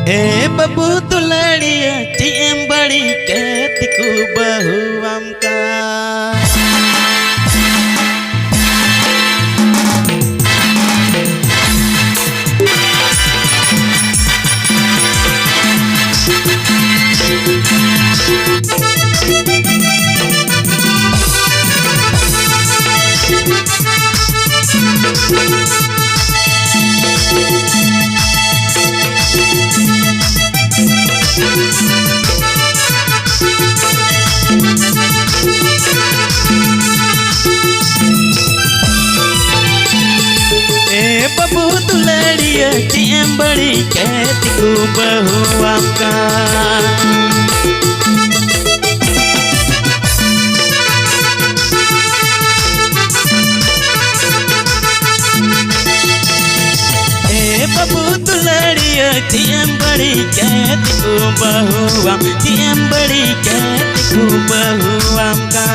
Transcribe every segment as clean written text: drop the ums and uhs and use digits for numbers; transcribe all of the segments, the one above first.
ए बबू दुलड़िया टीम बड़ी कहती को बहु हमका बबू दुलड़िया टीम बड़ी कहती को बहु आपका बबू दुलड़िया टीम बड़ी कहती को बहु टीम बड़ी कहती को बहु आपका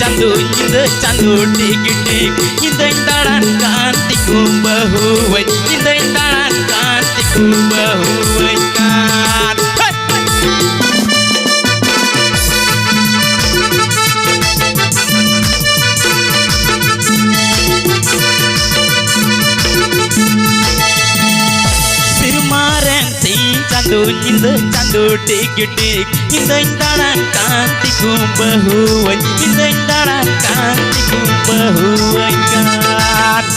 चंदू इंद चंदू टिक टिक इंद इंदाड़न कांति कुंभहुवै इंद इंदाड़न कांति कुंभहुवै कान सिरमारन सी चंदू इंद चंदू टिक टिक इंद इंदाड़न कांति कुंभहुवै इंद इंदाड़न कांति कुंभहुवै कान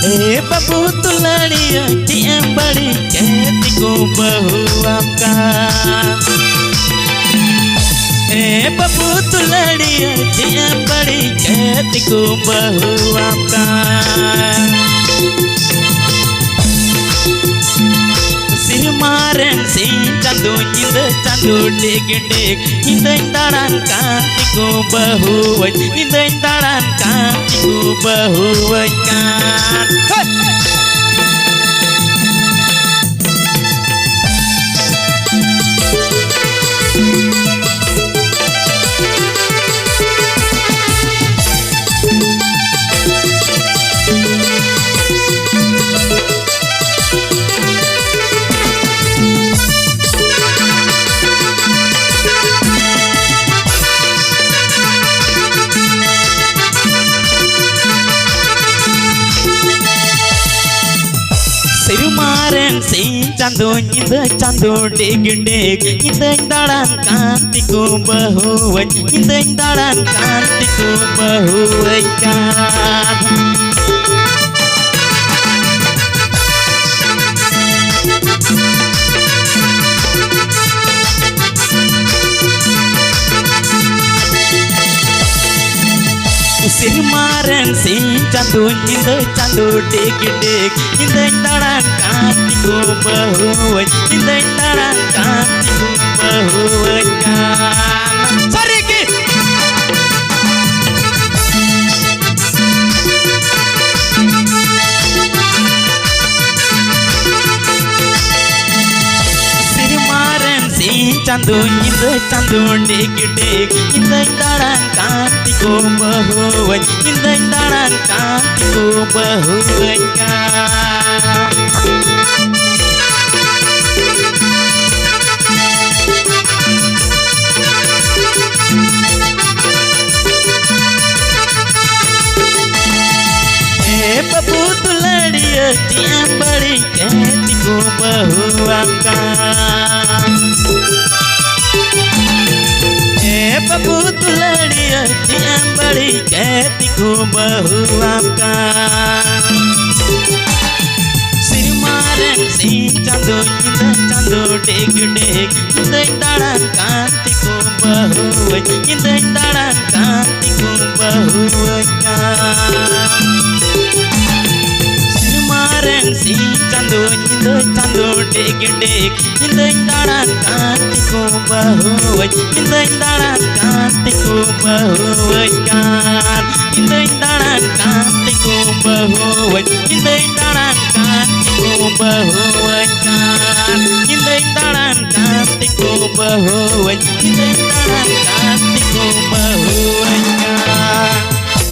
ए बबू दुलड़िया टीम बड़ी कहती को बहु आपका ए बबू दुलड़िया टीम बड़ी कहती को बहु आपका सिरमारन सी चंदू इंद चंदू टिक टिक इंद इंदाड़न कांति को बहुवै इंद इंदाड़न कांति को बहुवै कान सिरमारन सी चंदू इंद चंदू टिक टिक इंद इंदाड़न कांति को बहुवै इंद इंदाड़न कांति को बहुवै कान सिरमारन सी चंदू इंद चंदू टिक टिक इंद इंदाड़न कांति को बहुवै इंद इंदाड़न कांति को बहुवै कान सरी की सिरमारन सी चंदू इंद चंदू टिक टिक इंद इंदाड़न कांति को बहुवै इंद इंदाड़न कांति को बहुवै कान ए बबू दुलड़िया टीम बड़ी कहती को बहु आपका बबू दुलड़िया टीम बड़ी कहती को बहु आपका सिरमारन सी चंदू इंद चंदू टिक टिक इंद इंदाड़न कांति को बहुवै इंद इंदाड़न कांति को बहुवै कान सिरमारन सी चंदू इंद चंदू टिक टिक इंद इंदाड़न कांति को बहुवै इंद इंदाड़न कांति को bahuaikan Indah daran kantiku bahuai Indah daran kantiku bahuaikan Indah daran kantiku bahuai Indah daran